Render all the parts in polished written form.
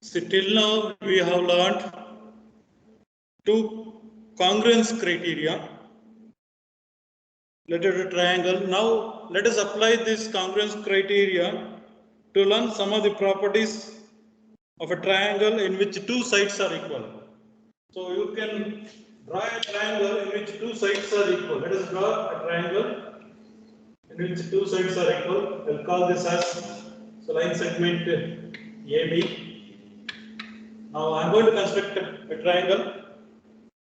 So till now we have learned two congruence criteria related to triangle. Now let us apply this congruence criteria to learn some of the properties of a triangle in which two sides are equal. So you can draw a triangle in which two sides are equal. Let us draw a triangle in which two sides are equal. I'll call this as line segment AB. Now I am going to construct a triangle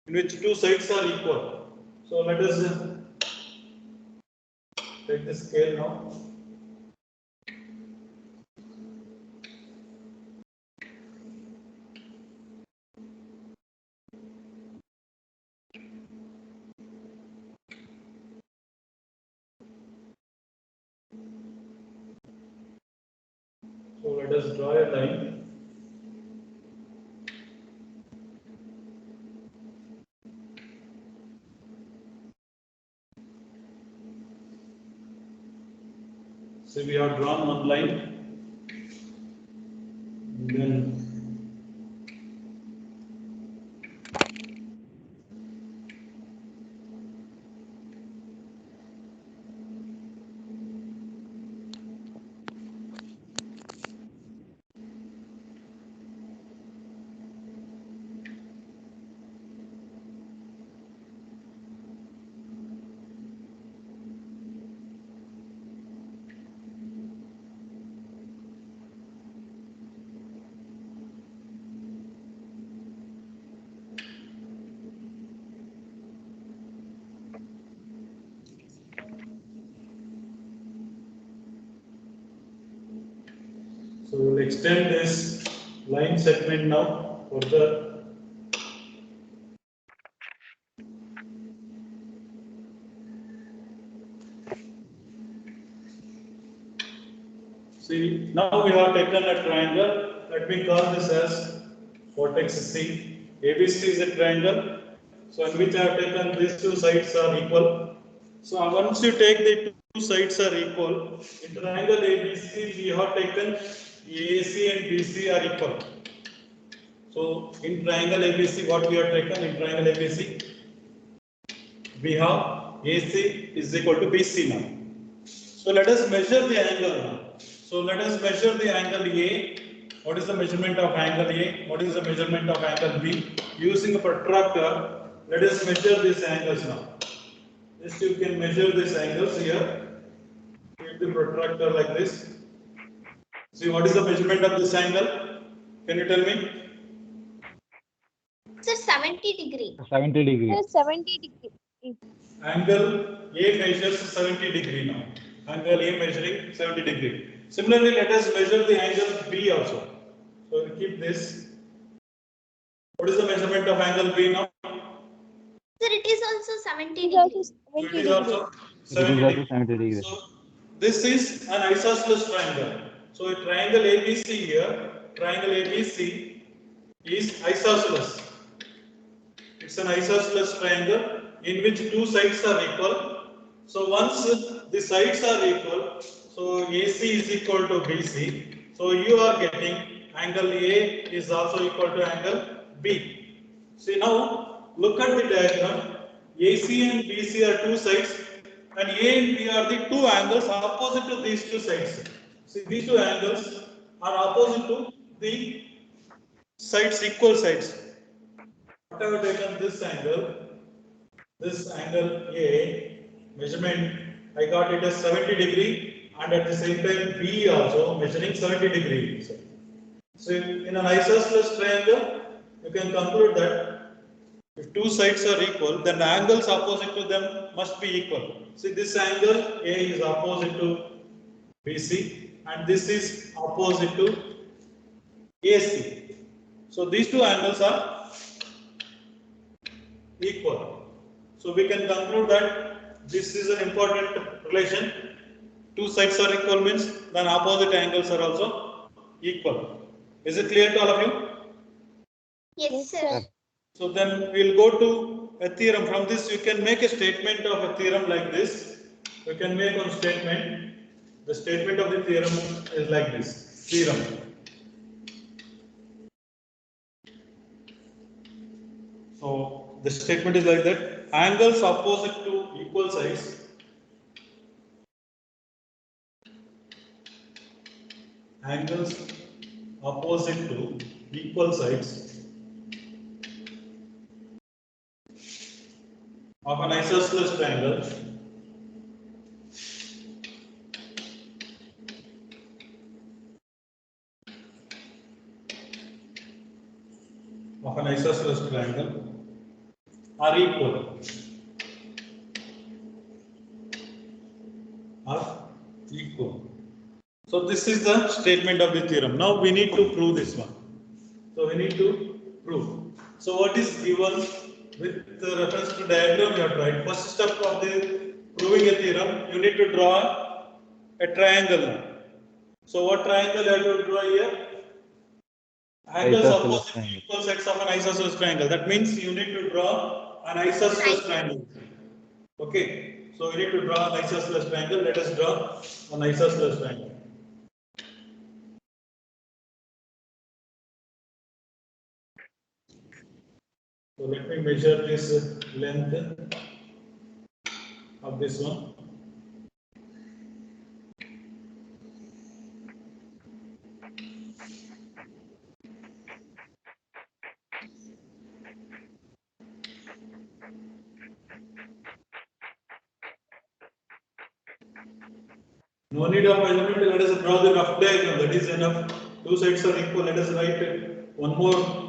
in which two sides are equal. So let us take the scale now. So let us draw a line. So we have drawn one line. Then so we will extend this line segment now further. See, now we have taken a triangle. Let me call this as vertex C. ABC is a triangle. So in which I have taken these two sides are equal. So once you take the two sides are equal, in triangle ABC we have taken AC and BC are equal. So in triangle ABC, what we have taken in triangle ABC, we have AC is equal to BC now. So let us measure the angle now. So let us measure the angle A. What is the measurement of angle A? What is the measurement of angle B? Using a protractor, let us measure these angles now. Just you can measure these angles here. Keep the protractor like this. See what is the measurement of this angle? Can you tell me? Sir, 70 degree. 70 degree. Sir, 70 degree. Angle A measures 70 degree now. Angle A measuring 70 degree. Similarly, let us measure the angle B also. So we'll keep this. What is the measurement of angle B now? Sir, it is also 70 It is also degree. So it 70 is also degree. 70 It is also degree. 70 degree. So this is an isosceles triangle. So a triangle ABC here, triangle ABC is isosceles. It's an isosceles triangle in which two sides are equal. So once the sides are equal, so AC is equal to BC. So you are getting angle A is also equal to angle B. See now, look at the diagram. AC and BC are two sides and A and B are the two angles opposite to these two sides. See these two angles are opposite to the sides, equal sides. What I have taken this angle A measurement, I got it as 70 degree and at the same time B also measuring 70 degree. So in an isosceles triangle, you can conclude that if two sides are equal, then the angles opposite to them must be equal. See this angle A is opposite to BC and this is opposite to AC. So these two angles are equal. So we can conclude that this is an important relation. Two sides are equal means then opposite angles are also equal. Is it clear to all of you? Yes, Yes, sir. sir. So then we'll go to a theorem. From this you can make a statement of a theorem like this. You can make one statement. The statement of the theorem is like this. Theorem. So the statement is like that. Angles opposite to equal sides. Angles opposite to equal sides of an isosceles triangle are equal. Are equal. So this is the statement of the theorem. Now we need to prove this one. So we need to prove. So what is given with the reference to diagram you have to write. First step of the proving a theorem, you need to draw a triangle now. So what triangle you have to draw here? Angles Isosceles opposite triangle. equal sides of an isosceles triangle. That means you need to draw an isosceles triangle. Okay. So we need to draw an isosceles triangle. Let us draw an isosceles triangle. So let me measure this length of this one. No need of measurement. Let us draw the rough diagram. That is enough. Two sides are equal. Let us write one more.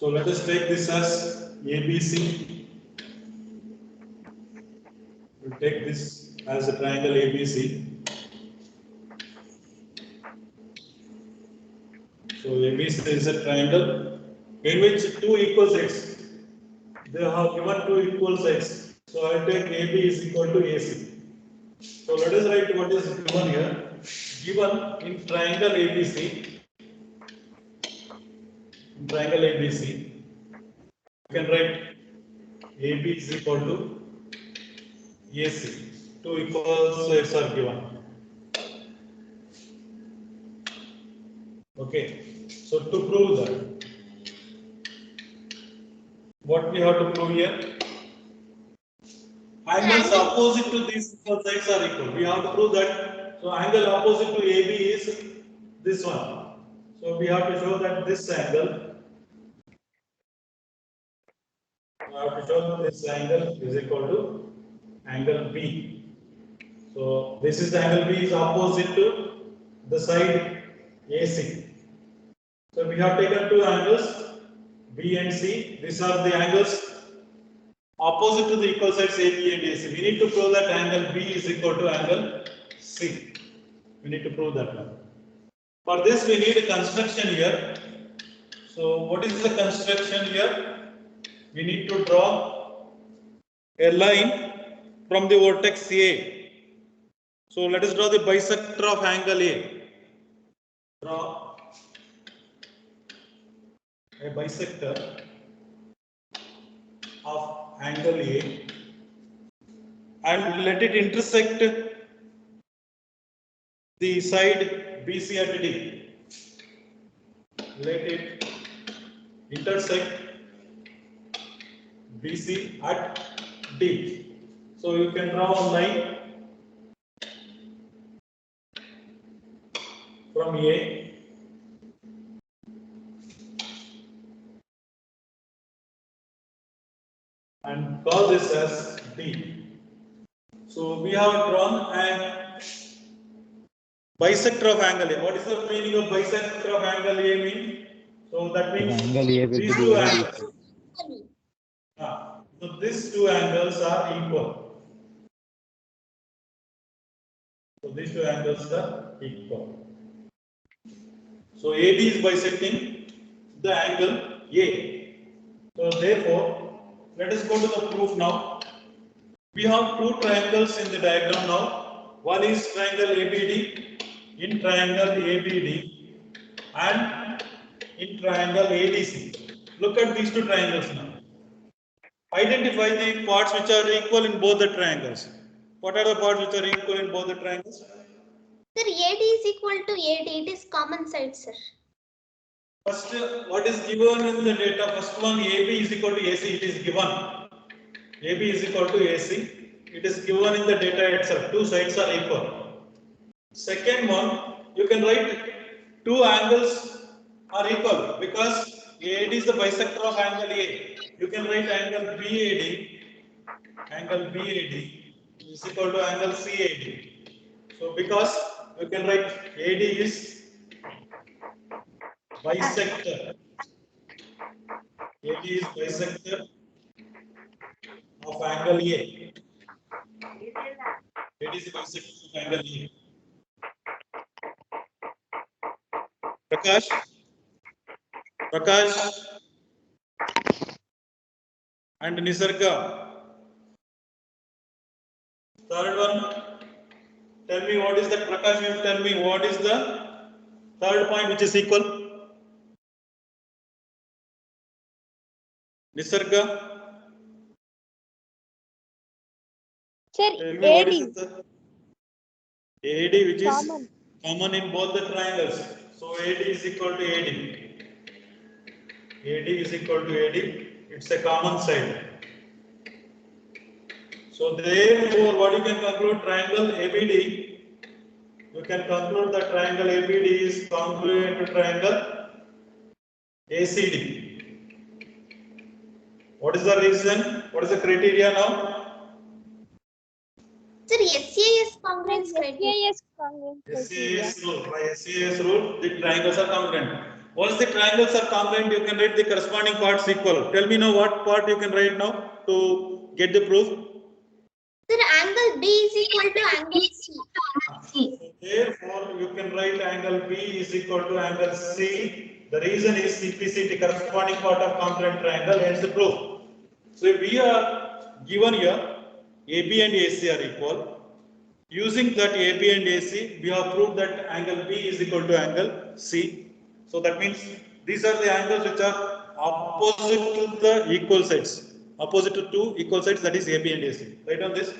So let us take this as ABC. We'll take this as a triangle ABC. So ABC is a triangle in which two equal sides. They have given two equal sides. So I take AB is equal to AC. So let us write what is given here. Given in triangle ABC, you can write AB is equal to AC. Two equal sides are given. Okay. So to prove that, what we have to prove here? Angles opposite to these equal sides are equal. We have to prove that. So angle opposite to AB is this one. So we have to show that this angle. We have to show that this angle is equal to angle B. So this is the angle B is opposite to the side AC. So we have taken two angles B and C. These are the angles opposite to the equal sides AB and AC. We need to prove that angle B is equal to angle C. We need to prove that one. For this we need a construction here. So what is the construction here? We need to draw a line from the vertex A. So let us draw the bisector of angle A. Draw a bisector of angle A and let it intersect the side BC at D. Let it intersect BC at D. So you can draw a line from A and call this as D. So we have drawn a bisector of angle A. What is the meaning of bisector of angle A mean? So that The means angle A will be these two divided angles. So these two angles are equal. So these two angles are equal. So AB is bisecting the angle A. So therefore, let us go to the proof now. We have two triangles in the diagram now. One is triangle ABD, in triangle ABD, and in triangle ADC. Look at these two triangles now. Identify the parts which are equal in both the triangles. What are the parts which are equal in both the triangles? Sir, AD is equal to AD. It is common side, sir. First, what is given in the data? First one, AB is equal to AC. It is given. AB is equal to AC. It is given in the data itself. Two sides are equal. Second one, you can write two angles are equal because AD is the bisector of angle A. You can write angle BAD is equal to angle CAD. So because you can write AD is bisector. AD is bisector of angle A. AD is bisector of angle A. Prakash and Nisarga. Third one, tell me what is that, Prakash, you tell me what is the third point which is equal? Nisarga. Sir, Tell me what AD is the AD which is common. common in both the triangles. So AD is equal to AD. AD is equal to AD. It's a common side. So therefore, what you can conclude, triangle ABD, you can conclude that triangle ABD is congruent to triangle ACD. What is the reason? What is the criteria now? Sir, SAS congruence criteria. SAS congruent criteria. SAS rule. By SAS rule, the triangles are congruent. Once the triangles are congruent, you can write the corresponding parts equal. Tell me now what part you can write now to get the proof. Sir, angle B is equal to angle C. So therefore, you can write angle B is equal to angle C. The reason is CPC, the corresponding part of congruent triangle, hence the proof. So if we are given here, AB and AC are equal. Using that AB and AC, we have proved that angle B is equal to angle C. So that means these are the angles which are opposite to the equal sides. Opposite to two equal sides, that is AB and AC. Write on this.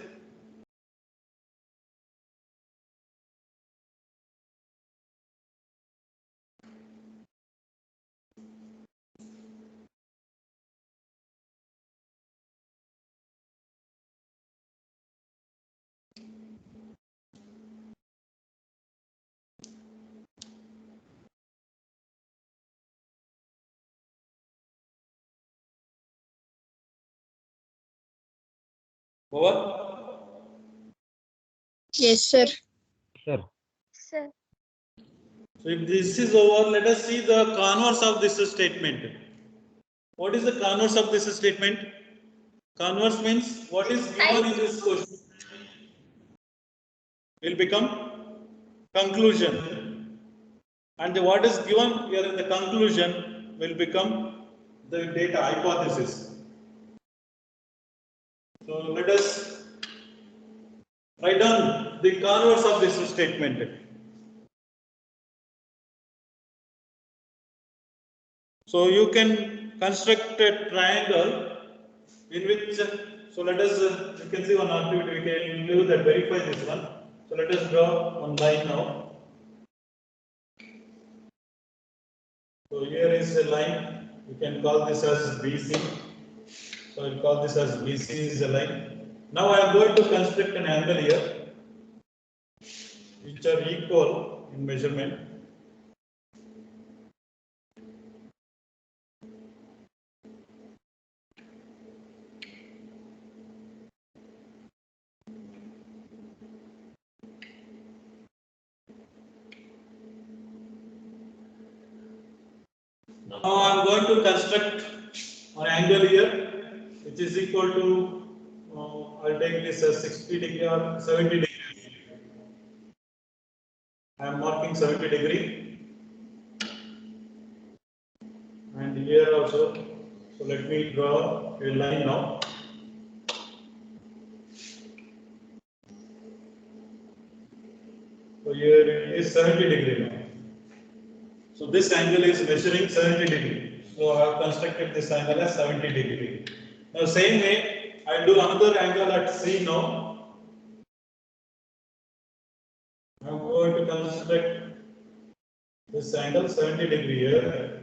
Over. Yes, sir. Sir, Sir, So if this is over, let us see the converse of this statement. What is the converse of this statement? Converse means what is given in this question will become conclusion. And what is given here in the conclusion will become the data hypothesis. So let us write down the converse of this statement. So you can construct a triangle in which, so let us, you can see one activity, we can do that, verify this one. So let us draw one line now. So here is a line, you can call this as BC. So I'll call this as BC is a line. Now I am going to construct an angle here, which are equal in measurement. Now I am going to construct an angle here, which is equal to, I'll take this as 60 degree or 70 degree. I am marking 70 degree. here also. So let me draw a line now. So here it is 70 degree now. So this angle is measuring 70 degree. So I have constructed this angle as 70 degree. Now same way, I do another angle at C now. I am going to construct this angle 70 degree here.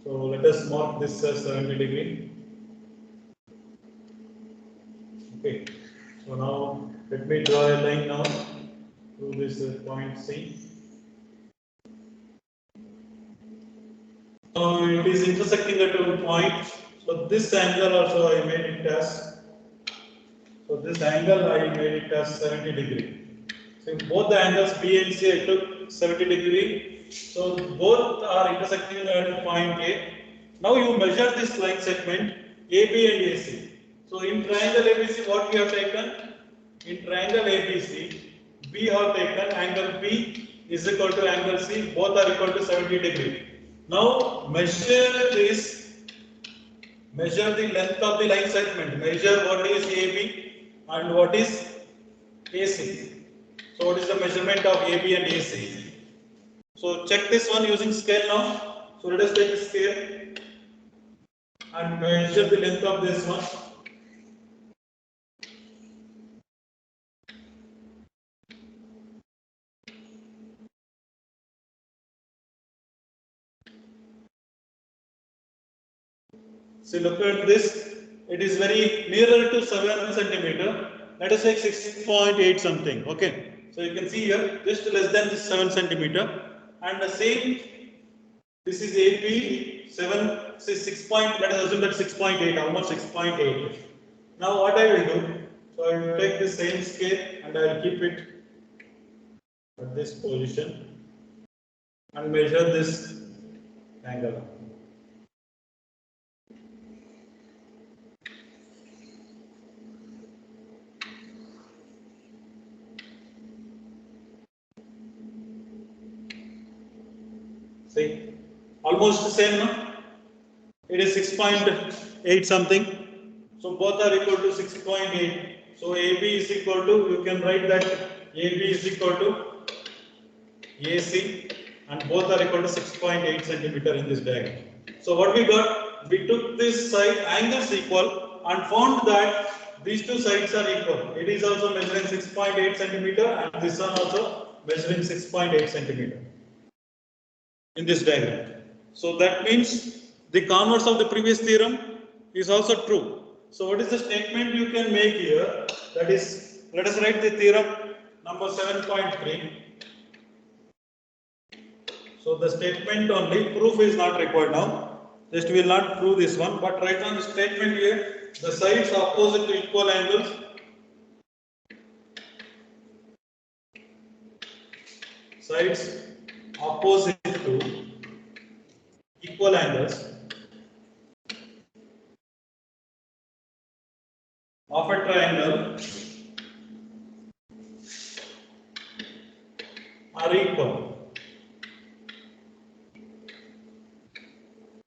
So let us mark this as 70 degree. Okay. So now let me draw a line now through this point C. So it is intersecting at a point. So this angle also I made it as. So this angle I made it as 70 degree. So both the angles B and C I took 70 degree. So both are intersecting at point A. Now you measure this line segment AB and AC. So in triangle ABC what we have taken? In triangle ABC, we have taken angle B is equal to angle C, both are equal to 70 degree. Now measure the length of the line segment, measure what is AB and what is AC. So what is the measurement of AB and AC? So check this one using scale now. So let us take a scale and measure the length of this one. See, look at this. It is very nearer to 7 centimeter. Let us say 6.8 something. Okay. So you can see here just less than this 7 centimeter. And the same, this is AB 7, say 6 point, let us assume that 6.8, almost 6.8. Now what I will do, so I will take the same scale and I will keep it at this position and measure this angle. See, almost the same, no? It is 6.8 something. So both are equal to 6.8. So AB is equal to, you can write that AB is equal to AC and both are equal to 6.8 centimeter in this diagram. So what we got? We took this side angles equal and found that these two sides are equal. It is also measuring 6.8 centimeter and this one also measuring 6.8 centimeter in this diagram. So that means the converse of the previous theorem is also true. So what is the statement you can make here? That is, let us write the theorem number 7.3. So the statement only, proof is not required now. Just we will not prove this one, but write on the statement here, the sides opposite to equal angles opposite to equal angles of a triangle are equal.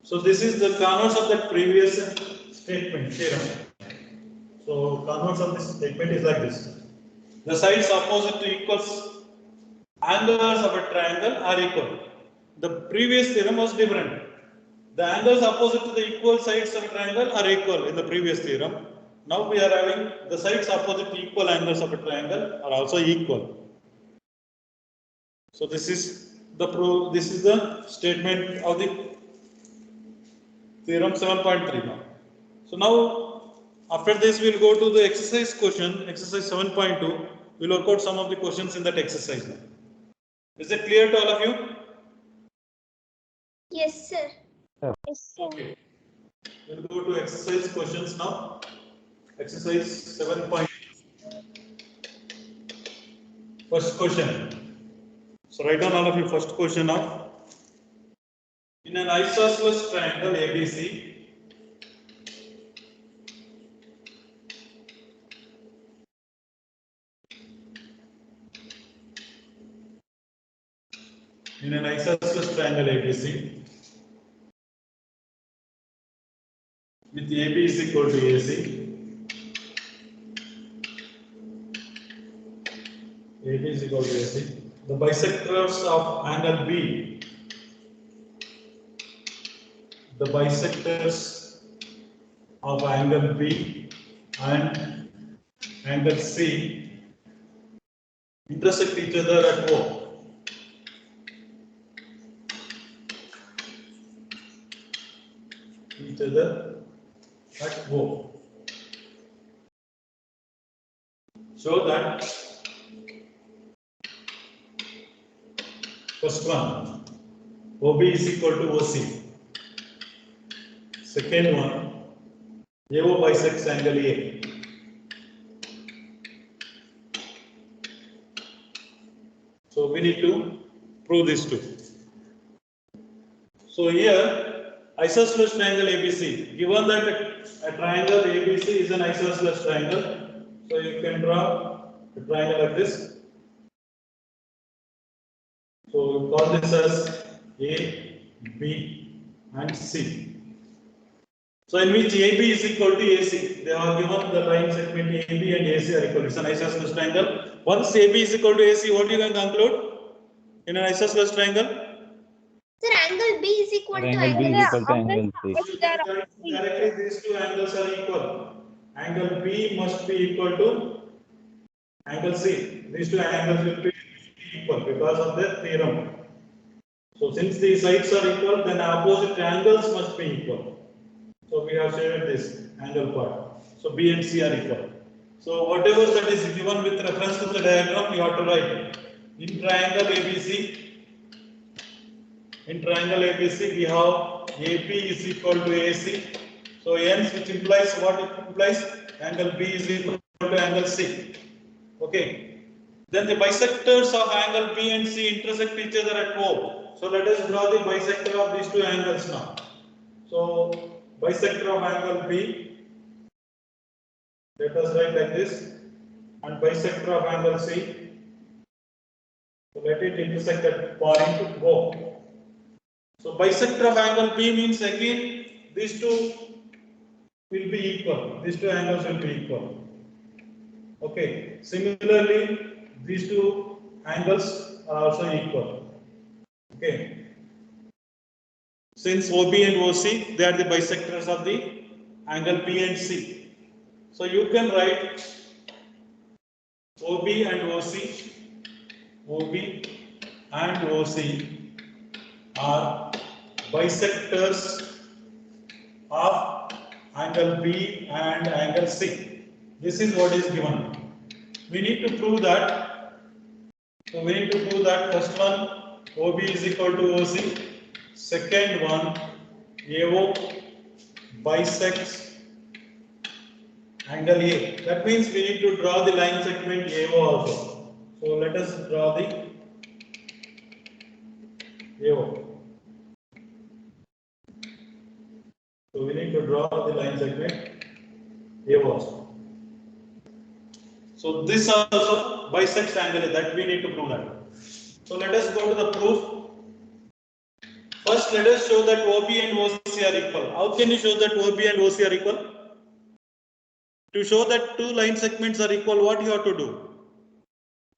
So this is the converse of that previous statement theorem. So converse of this statement is like this. The sides opposite to equals angles of a triangle are equal. The previous theorem was different. The angles opposite to the equal sides of a triangle are equal in the previous theorem. Now we are having the sides opposite to equal angles of a triangle are also equal. So this is the statement of the theorem 7.3 now. So now after this we will go to the exercise question, exercise 7.2. We will work out some of the questions in that exercise now. Is it clear to all of you? Yes, sir. Yes, sir. Okay. We'll go to exercise questions now. Exercise 7. First question. So write down all of you first question now. In an isosceles triangle ABC, in an isosceles triangle ABC with AB is equal to AC. AB is equal to AC. The bisectors of angle B, the bisectors of angle B and angle C intersect each other at O. Each other at O. So that first one, OB is equal to OC. Second one, AO bisects angle A. So we need to prove these two. So here, isosceles triangle ABC. Given that a triangle ABC is an isosceles triangle, so you can draw a triangle like this. So we call this as A, B, and C. So in which AB is equal to AC. They are given the line segment AB and AC are equal. It's an isosceles triangle. Once AB is equal to AC, what you can conclude in an isosceles triangle? Sir, angle B is equal to Angle B is angle equal to angle C. Directly these two angles are equal. Angle B must be equal to angle C. These two angles will be equal because of the theorem. So since these sides are equal, then opposite angles must be equal. So we have shaded this angle part. So B and C are equal. So whatever that is given with reference to the diagram, you have to write. In triangle ABC, we have AB is equal to AC. So hence, which implies what it implies? Angle B is equal to angle C. Okay. Then the bisectors of angle B and C intersect each other at O. So let us draw the bisector of these two angles now. So bisector of angle B, let us write like this, and bisector of angle C. So let it intersect at point O. So bisector of angle B means again these two will be equal. These two angles will be equal. Okay. Similarly, these two angles are also equal. Okay. Since OB and OC, they are the bisectors of the angle B and C. So you can write OB and OC. OB and OC are bisectors of angle B and angle C. This is what is given. We need to prove that. So we need to prove that first one OB is equal to OC. Second one AO bisects angle A. That means we need to draw the line segment AO also. So let us draw the AO. So we need to draw the line segment AO also. So this also bisects angle A, that we need to prove that. So let us go to the proof. First let us show that OB and OC are equal. How can you show that OB and OC are equal? To show that two line segments are equal, what you have to do?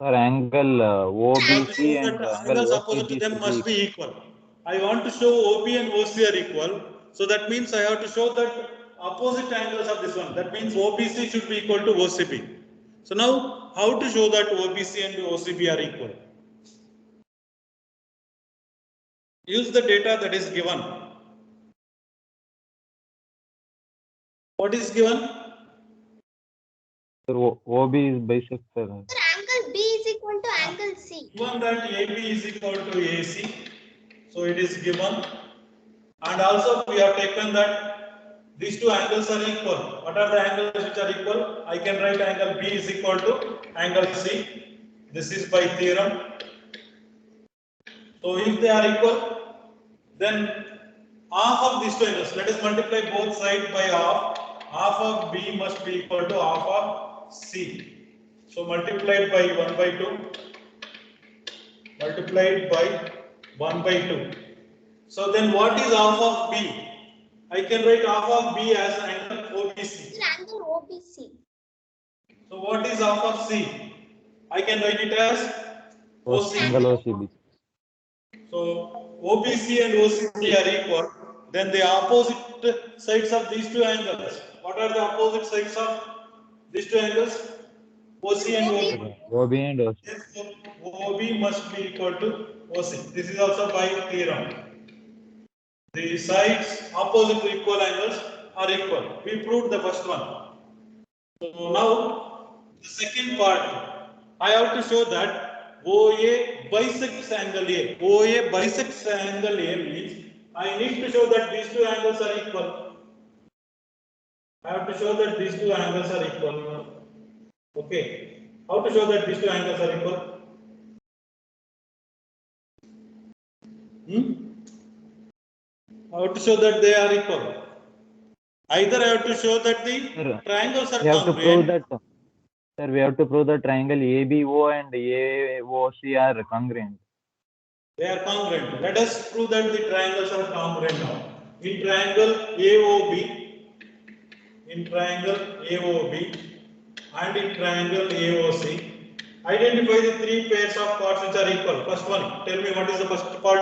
Sir, angle OBC That and angles angle opposite to OCG them should must be be equal. I want to show OB and OC are equal. So that means I have to show that opposite angles of this one. That means OBC should be equal to OCB. So now, how to show that OBC and OCB are equal? Use the data that is given. What is given? Sir, OB is bisector. Sir, angle B is equal to angle C. Given that AB is equal to AC, so it is given, and also we have taken that these two angles are equal. What are the angles which are equal? I can write angle B is equal to angle C. This is by theorem. So if they are equal, then half of these two angles, let us multiply both sides by half. Half of B must be equal to half of C. So multiplied by 1 by 2, multiplied by 1 by 2. So then what is half of B? I can write half of B as angle OBC. Sir, angle OBC. So what is half of C? I can write it as OC. Angle OCB. So OBC and OCB are equal. Then the opposite sides of these two angles. What are the opposite sides of these two angles? OC and OB. OB and OC. Therefore, OB must be equal to OC. This is also by theorem. The sides opposite to equal angles are equal. We proved the first one. So now the second part, I have to show that OA bisects angle A. OA bisects angle A means I need to show that these two angles are equal. I have to show that these two angles are equal. Okay. How to show that these two angles are equal? How to show that they are equal? Either I have to show that the Sir, triangles are we have to prove congruent. that. Sir, we have to prove the triangle ABO and AOC are congruent. They are congruent. Let us prove that the triangles are congruent now. In triangle AOB, and in triangle AOC, identify the three pairs of parts which are equal. First one, tell me what is the first part?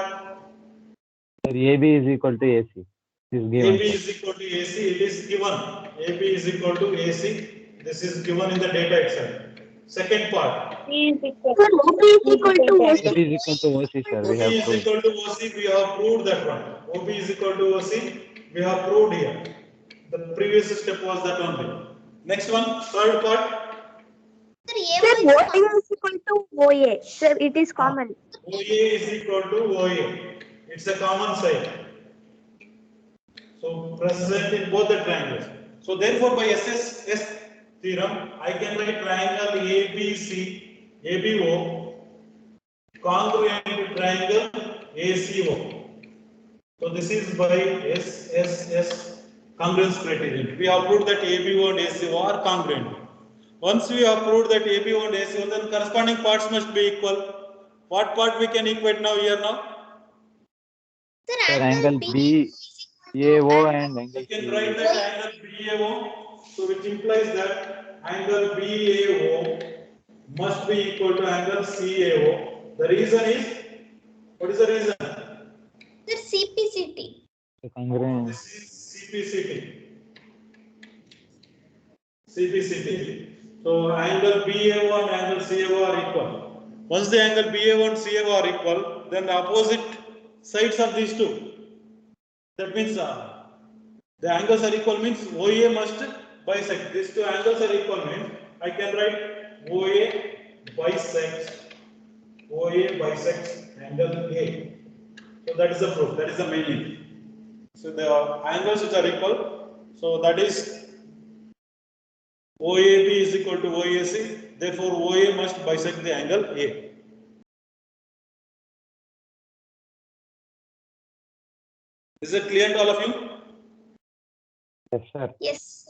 Sir, AB is equal to AC. This is given. AB is equal to AC, it is given. AB is equal to AC, this is given in the data itself. Second part. B is equal Sir, OB is equal to OC. AB is equal to OC, sir. OB We have is proved. equal to OC, we have proved that one. OB is equal to OC, we have proved here. The previous step was that only. Next one, third part. Sir, Sir, AO OA is equal to OA. Sir, it is common. OA is equal to OA. It's a common side. So present in both the triangles. So therefore by SSS theorem, I can write triangle ABC, ABO, congruent to triangle ACO. So this is by SSS congruence criterion. We have proved that ABO and ACO are congruent. Once we have proved that ABO and ACO, then corresponding parts must be equal. What part we can equate now here now? Sir, angle BAO and angle You can write CAO. that angle BAO, so which implies that angle BAO must be equal to angle CAO. The reason is, what is the reason? Sir, CPCT. Congruent. This is CPCT. CPCT. So angle BAO and angle CAO are equal. Once the angle BAO and CAO are equal, then the opposite sides of these two. That means the angles are equal means OA must bisect. These two angles are equal means I can write OA bisects angle A. So that is the proof. That is the meaning. So the angles which are equal. So that is OAB is equal to OAC. Therefore OA must bisect the angle A. Is it clear to all of you? Yes, sir. Yes.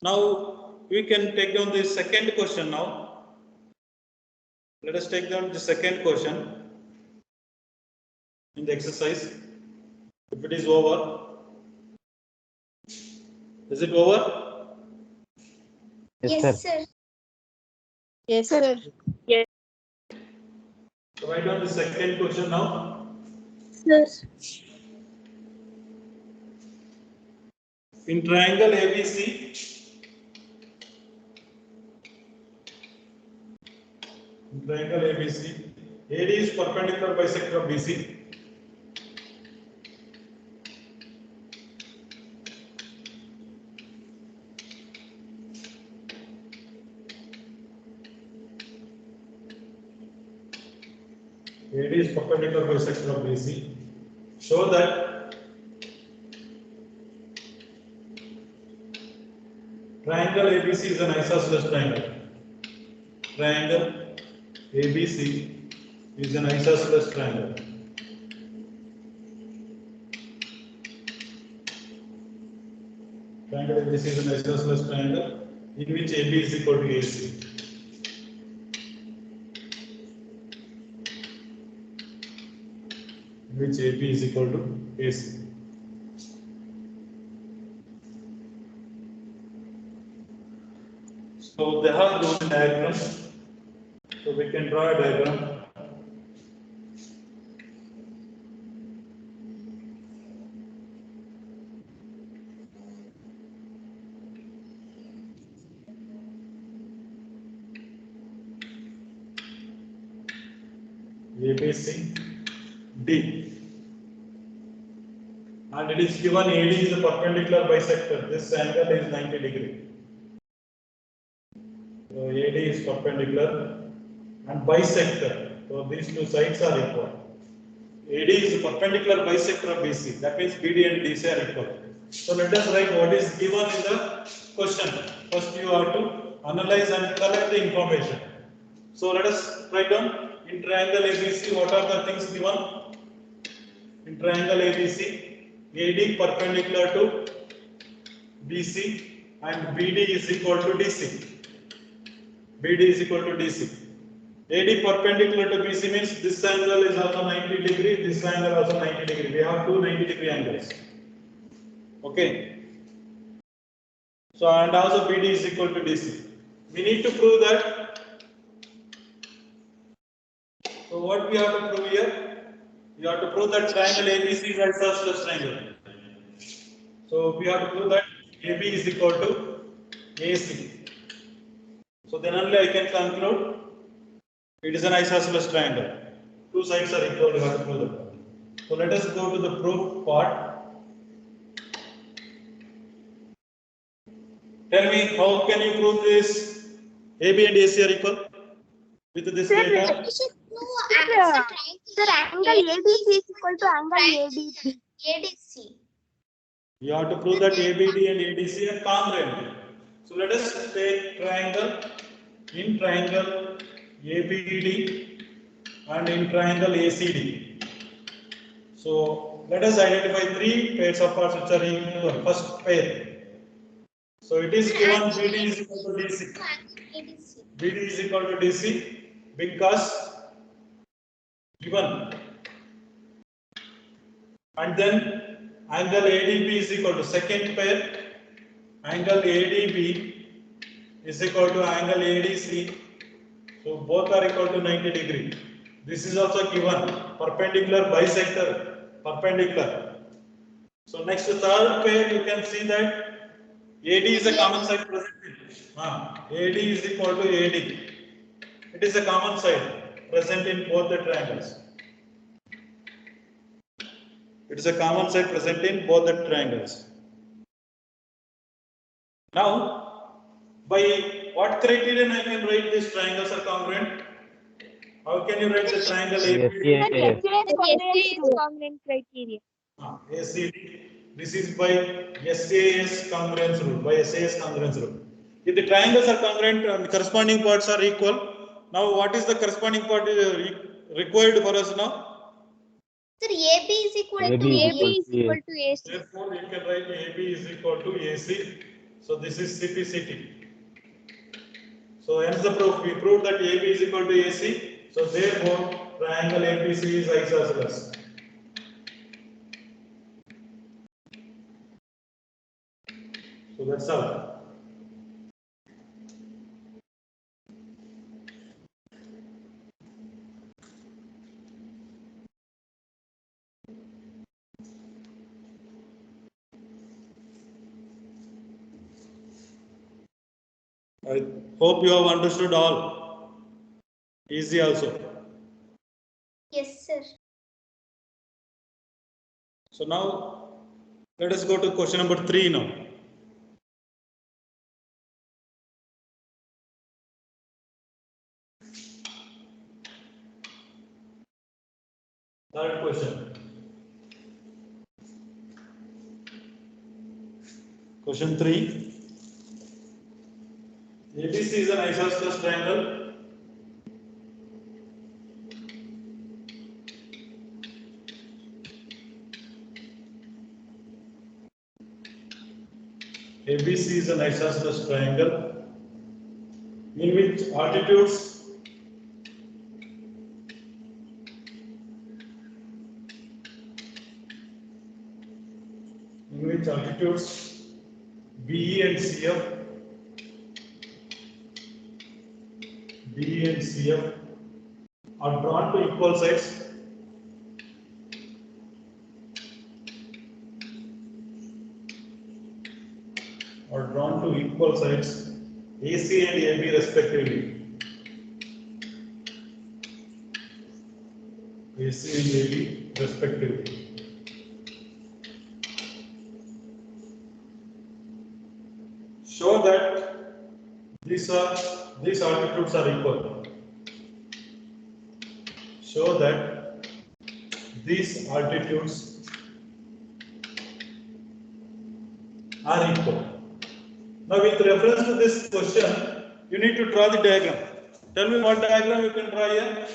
Now we can take down the second question now. Let us take down the second question in the exercise. If it is over, is it over? Yes, sir. Sir. Yes, sir. Yes, So write down the second question now. Sir. In triangle ABC, AD is perpendicular bisector of BC. AD is perpendicular bisector of BC. Show that triangle ABC is an isosceles triangle. Triangle ABC is an isosceles triangle. Triangle ABC is an isosceles triangle in which AB is equal to AC. in which AB is equal to AC. So they have those diagrams. So we can draw a diagram. ABC D, and it is given AD is a perpendicular bisector. This angle is 90 degree. So AD is perpendicular and bisector. So these two sides are equal. AD is a perpendicular bisector of BC. That means BD and DC are equal. So let us write what is given in the question. First you have to analyze and collect the information. So let us write down in triangle ABC what are the things given. In triangle ABC, AD perpendicular to BC and BD is equal to DC. BD is equal to DC. AD perpendicular to BC means this angle is also 90 degree, this angle also 90 degree. We have two 90 degree angles. Okay. So and also BD is equal to DC. We need to prove that. So what we have to prove here? We have to prove that triangle ABC is isosceles triangle. So we have to prove that AB is equal to AC. So then only I can conclude it is an isosceles triangle. Two sides are equal. We have to prove that. So let us go to the proof part. Tell me, how can you prove this? AB and AC are equal with this Sir, data. Sir, angle ABC is equal to angle ADB. ADC. You have to prove that ABD and ADC are congruent. So let us take triangle. In triangle ABD and in triangle ACD. So let us identify three pairs of parts which are in first pair. So it is given BD is equal to DC. ADC. BD is equal to DC because given, and then angle ADB is equal to second pair, angle ADB is equal to angle ADC. So both are equal to 90 degree. This is also given perpendicular bisector, perpendicular. So next to third pair you can see that AD is a common side present in. AD is equal to AD. It is a common side present in both the triangles. It is a common side present in both the triangles. Now, by what criterion I can write these triangles are congruent? How can you write the triangle ABD? Yes. Congruent criteria. ACD. This is by SAS congruence rule. By SAS congruence rule. If the triangles are congruent and the corresponding parts are equal, now what is the corresponding part required for us now? Sir, AB is equal AB to is AC. equal to AC. Therefore, you can write AB is equal to AC. So this is CPCT. So hence the proof. We proved that AB is equal to AC. So therefore, triangle ABC is isosceles. So that's all. I hope you have understood all. Easy also. Yes, sir. So now let us go to question number 3 now. Third question. Question 3. ABC is an isosceles triangle. ABC is an isosceles triangle in which altitudes which altitudes BE and CF, are drawn to equal sides. AC and AB respectively. Show that these altitudes are equal. Show that these altitudes are equal. Now, with reference to this question, you need to draw the diagram. Tell me what diagram you can draw here.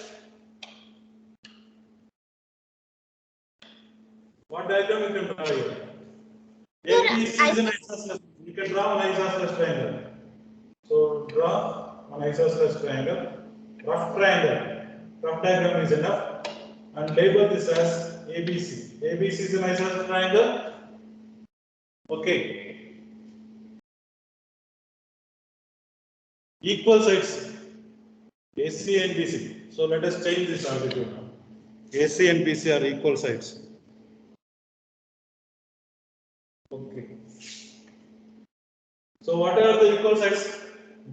What diagram you can draw here? ABC is an isosceles. You can draw an isosceles triangle. So draw an isosceles triangle. Rough triangle. Rough diagram is enough. And label this as ABC. ABC is an isosceles triangle. Okay. Equal sides. AC and BC. So let us change this altitude now. AC and BC are equal sides. Okay. So what are the equal sides?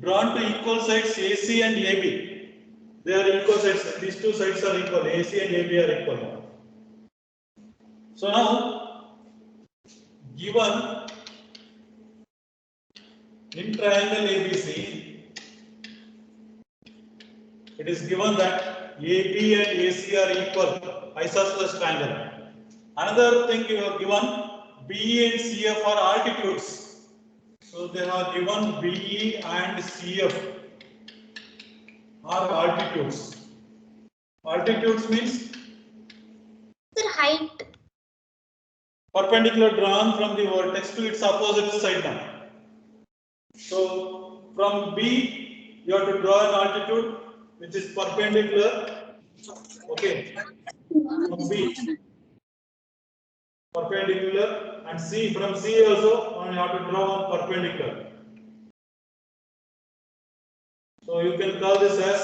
Drawn to equal sides AC and AB. They are equal sides. These two sides are equal. AC and AB are equal. So now, given in triangle ABC, it is given that AB and AC are equal, isosceles triangle. Another thing you have given, BE and CF are altitudes. So they have given BE and CF are altitudes. Altitudes means Sir, height. perpendicular drawn from the vertex to its opposite side now. So from B, you have to draw an altitude which is perpendicular. Okay. From B, perpendicular, and C, from C also you have to draw one perpendicular. So you can call this as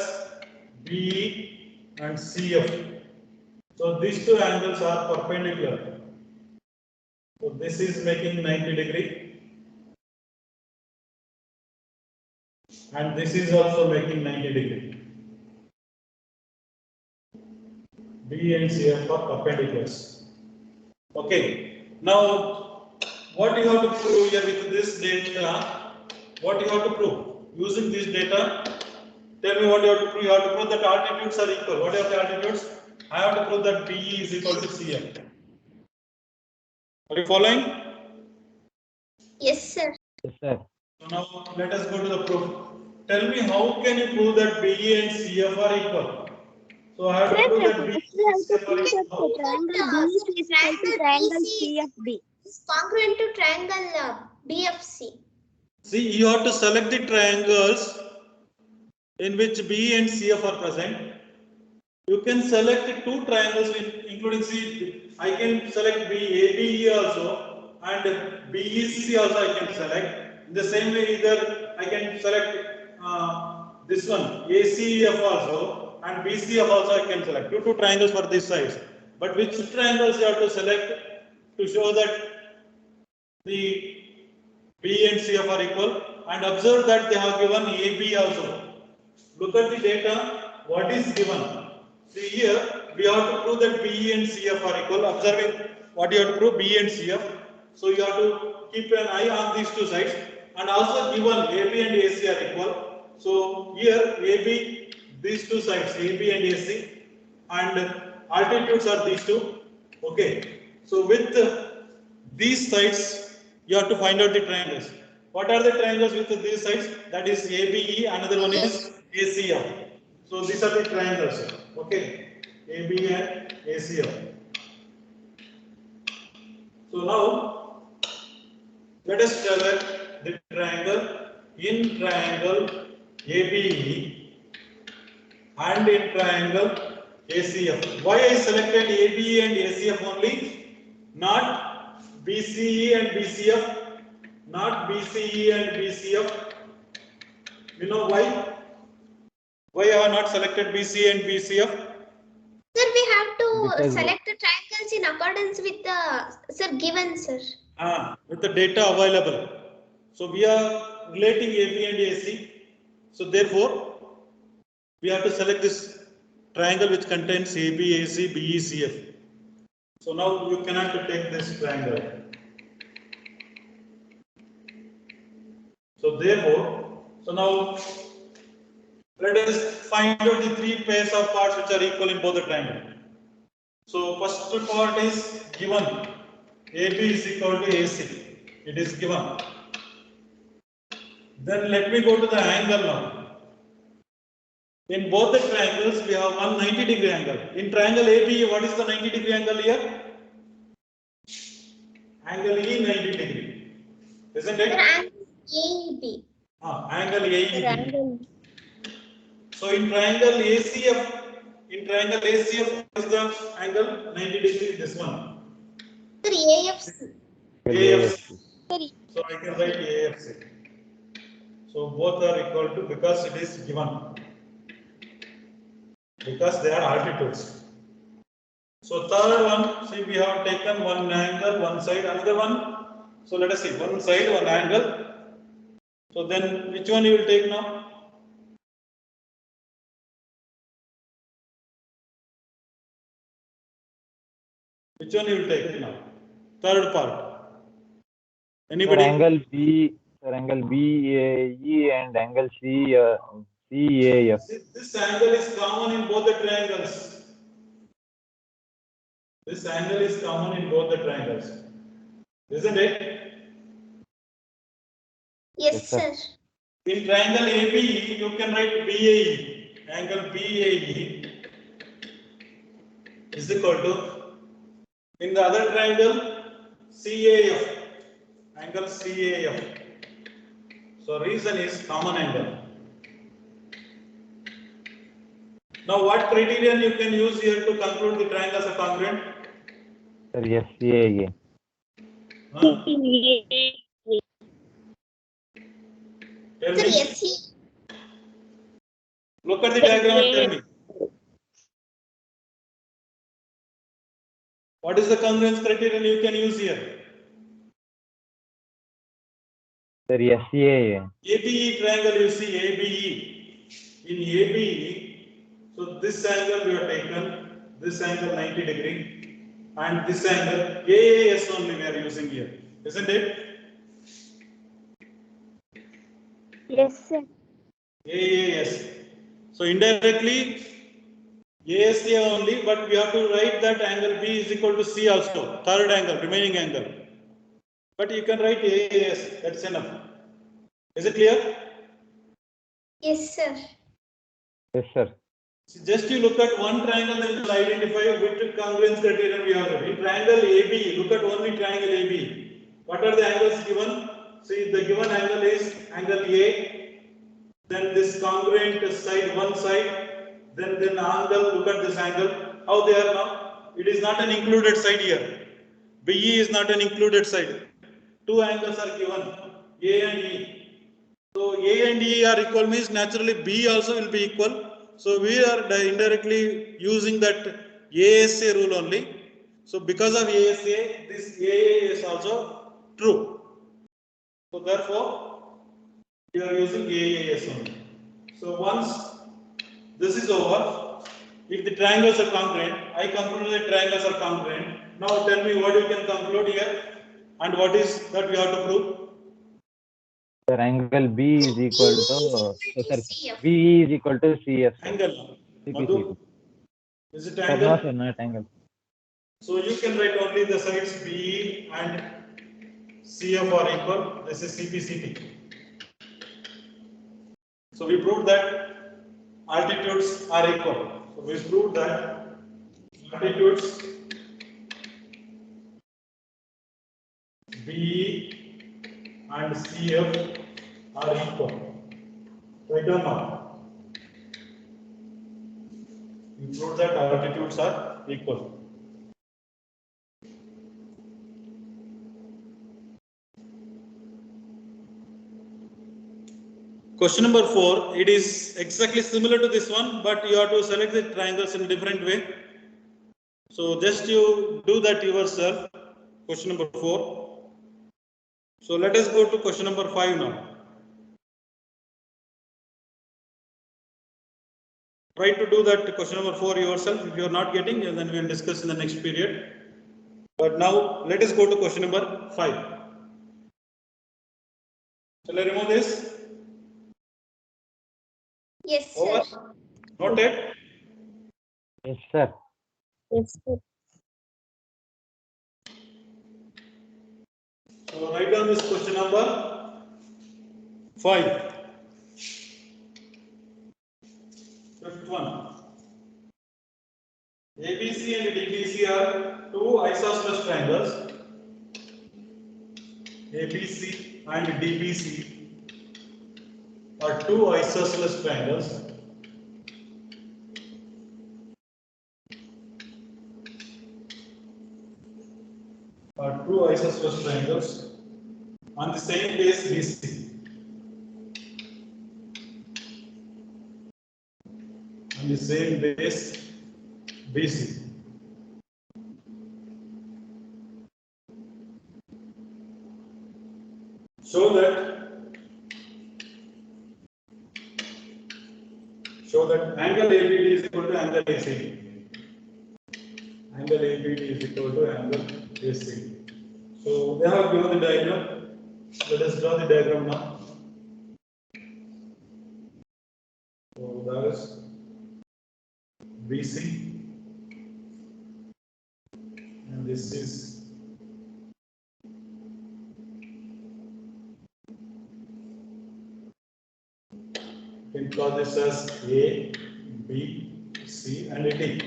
BE and CF. So these two angles are perpendicular. So this is making 90 degree and this is also making 90 degree. B and CF are perpendiculars. Okay. Now, what you have to prove here with this data? What you have to prove? Using this data, tell me what you have to prove. You have to prove that altitudes are equal. What are the altitudes? I have to prove that BE is equal to CF. Are you following? Yes, sir. Yes, sir. So now let us go to the proof. Tell me how can you prove that BE and CF are equal? So I have to prove that BE and CF are equal. Triangle BC is equal to triangle CFB. Is congruent to triangle BFC. See, you have to select the triangles in which B and CF are present. You can select two triangles including C. I can select ABE also and BEC also I can select. In the same way, either I can select this one ACF also and BCF also I can select. Two triangles for these sides. But which triangles you have to select to show that the B and CF are equal, and observe that they have given AB also. Look at the data, what is given. See here, we have to prove that BE and CF are equal, observing what you have to prove, B and CF. So you have to keep an eye on these two sides, and also given AB and AC are equal. So here AB, these two sides, AB and AC, and altitudes are these two. Okay, so with these sides, you have to find out the triangles. What are the triangles with these sides? That is ABE, another one is ACF. So these are the triangles. Okay, AB and ACF. So now, let us select the triangle in triangle ABE and in triangle ACF. Why I selected ABE and ACF only? Not BCE and BCF, not BCE and BCF. You know why? Why I have not selected BCE and BCF? Sir, we have to Because- select the triangles in accordance with the sir given, sir. With the data available. So we are relating AB and AC. So therefore, we have to select this triangle which contains AB, AC, BE, CF. So now you cannot take this triangle. So therefore, so now let us find out the three pairs of parts which are equal in both the triangle. So first part is given. AB is equal to AC. It is given. Then let me go to the angle now. In both the triangles, we have one 90-degree angle. In triangle AB, what is the 90-degree angle here? Angle E 90 degree. Isn't Sir, it? angle AEB. Angle AEB. So in triangle ACF, what is the angle 90 degree? This one. Sir, AFC. AFC. Sir, So I can write AFC. So both are equal to, because it is given. Because they are altitudes. So third one, see we have taken one angle, one side, another one. So let us see, one side, one angle. So then which one you will take now? Which one you will take now? Third part. Anybody? Angle BAE and angle CAF. This angle is common in both the triangles. This angle is common in both the triangles. Isn't it? yes, sir. In triangle ABE, you can write BAE. Angle BAE is equal to, in the other triangle, CAF. Angle CAF. So reason is common angle. Now what criterion you can use here to conclude the triangles are congruent? Sir, SCA. Huh? Tell Sir, me. SE. Look at the diagram and tell me. What is the congruence criterion you can use here? Sir, SCA. ABE triangle, you see ABE. In ABE, so this angle we have taken, this angle 90 degree, and this angle AAS only we are using here, isn't it? Yes, sir. AAS. So indirectly ASA only, but we have to write that angle B is equal to C also, third angle, remaining angle. But you can write AAS, that's enough. Is it clear? Yes, sir. Yes, sir. Just you look at one triangle, then you will identify which congruence criterion we have. In triangle AB, look at only triangle AB. What are the angles given? See, the given angle is angle A. Then this congruent side, one side. Then angle, look at this angle. How they are now? It is not an included side here. BE is not an included side. Two angles are given, A and E. So A and E are equal means naturally B also will be equal. So we are indirectly using that ASA rule only. So because of ASA, this AA is also true. So therefore, we are using AAS only. So once this is over, if the triangles are congruent, I conclude the triangles are congruent. Now tell me what you can conclude here and what is that we have to prove. Sir, angle B is equal to CF. BE is equal to CF. Angle. CP. Madhu, is it Sir, angle? no, sir, not angle. So you can write only the sides BE and CF are equal. This is CP. So we proved that altitudes are equal. So we proved that altitudes BE and CF are equal. Right or not? We proved that altitudes are equal. Question number 4, it is exactly similar to this one, but you have to select the triangles in a different way. So just you do that yourself. Question number 4. So let us go to question number 5 now. Try to do that question number 4 yourself. If you are not getting, then we will discuss in the next period. But now let us go to question number 5. Shall I remove this? Yes, sir. Over. Noted. Yes, sir. Yes, sir. So write down this question number 5. Fifth one. ABC and DBC are two isosceles triangles. ABC and DBC are two isosceles triangles. Are two isosceles triangles on the same base BC. On the same base BC. Show that angle ABD is equal to angle ACD. Angle ABD is equal to angle ACD. So they have given the diagram. Let us draw the diagram now. So that is BC, and this is we can call this as A, B, C, and D.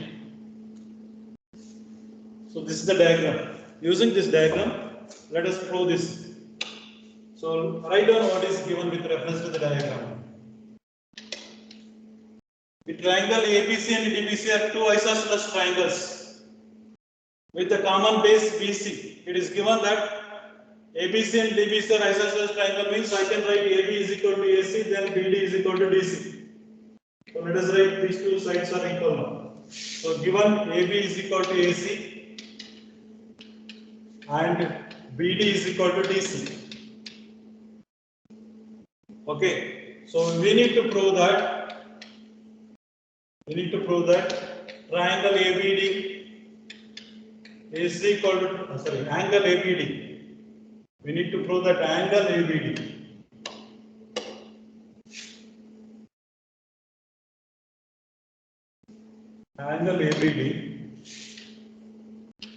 So this is the diagram. Using this diagram, let us prove this. So write down what is given with reference to the diagram. The triangle ABC and DBC are two isosceles triangles with a common base BC. It is given that ABC and DBC are isosceles triangle, means I can write AB is equal to AC, then BD is equal to DC. So let us write these two sides are equal now. So given AB is equal to AC and BD is equal to DC. Okay, so we need to prove that triangle ABD is equal to angle ABD. We need to prove that angle ABD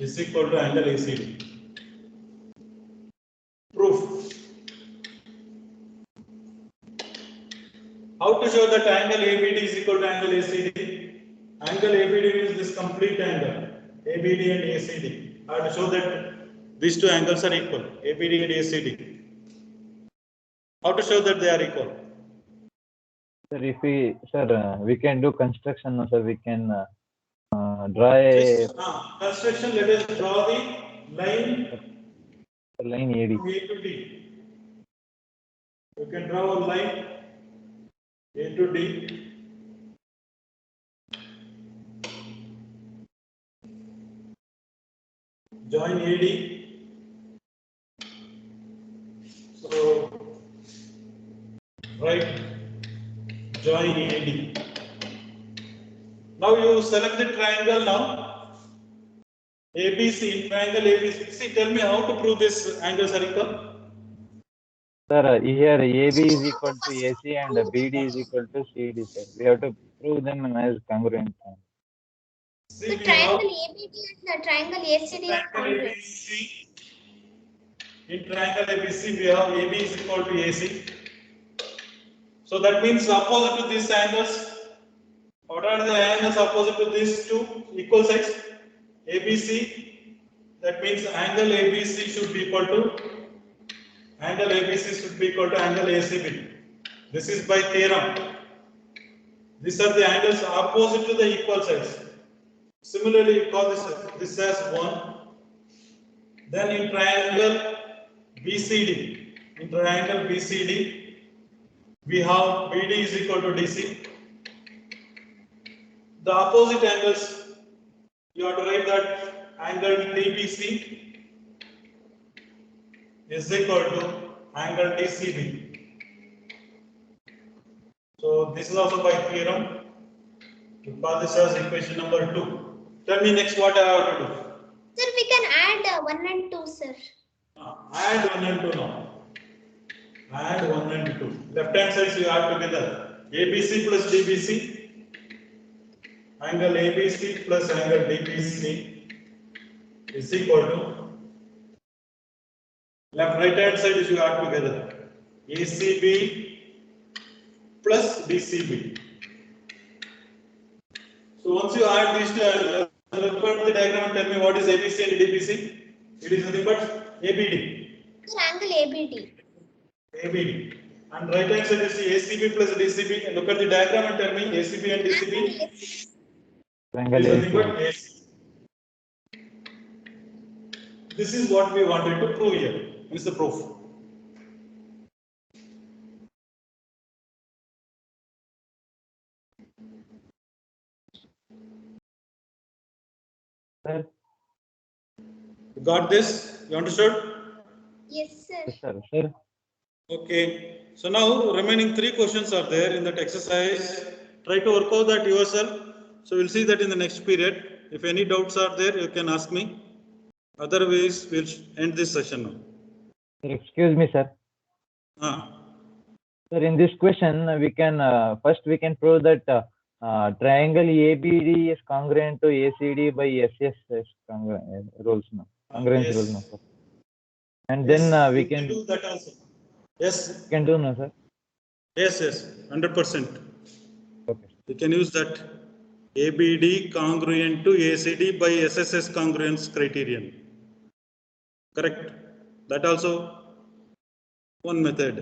is equal to angle ACD. Proof. How to show that angle ABD is equal to angle ACD? Angle ABD means this complete angle, ABD and ACD. I have to show that these two angles are equal, ABD and ACD. How to show that they are equal? Sir, we can do construction now, sir. We can draw a Construction, let us draw the line line AD. from A to D. You can draw a line A to D. Join AD. So, right, join AD. Now you select the triangle now. ABC, triangle ABC. See, tell me how to prove this angles are equal. Sir, here AB is equal to AC and BD is equal to CD, sir. We have to prove them as congruent. See, The we have triangle ABD and the triangle ACD are triangle congruent. ABC. In triangle ABC, we have AB is equal to AC. So that means opposite to these angles. What are the angles opposite to these two equal sides? ABC. That means angle ABC should be equal to angle ACB. This is by theorem. These are the angles opposite to the equal sides. Similarly, you call this as 1. Then in triangle BCD, we have BD is equal to DC. The opposite angles, you have to write that angle DBC is equal to angle DCB. So this is also by theorem. You call this as equation number 2. Tell me next what I have to do. Sir, we can add 1 and 2, sir. Add 1 and 2 now. Add 1 and 2. Left hand sides you add together. ABC plus DBC. Angle ABC plus angle DBC is equal to right hand side is you add together. ACB plus DCB. So once you add these two, look at the diagram and tell me what is ABC and DBC. It is nothing but ABD. Sir, angle ABD. ABD. And right hand side is ACB plus DCB. And look at the diagram and tell me ACB and DCB. Triangle It is nothing AC. but AC. This is what we wanted to prove here. This is the proof. Sir, You got this? You understood? Yes, sir. yes, sir. Sir, Okay. So now remaining 3 questions are there in that exercise. Try to work out that yourself. So we'll see that in the next period. If any doubts are there, you can ask me. Otherwise, we'll end this session now. sir, excuse me, sir. Sir, in this question, we can first we can prove that triangle ABD is congruent to ACD by SSS rules now. Congruence Yes. rules now, sir. And then we can do that also. Yes. can do no, sir. Yes. 100%. Okay. We can use that ABD congruent to ACD by SSS congruence criterion. Correct. That also one method.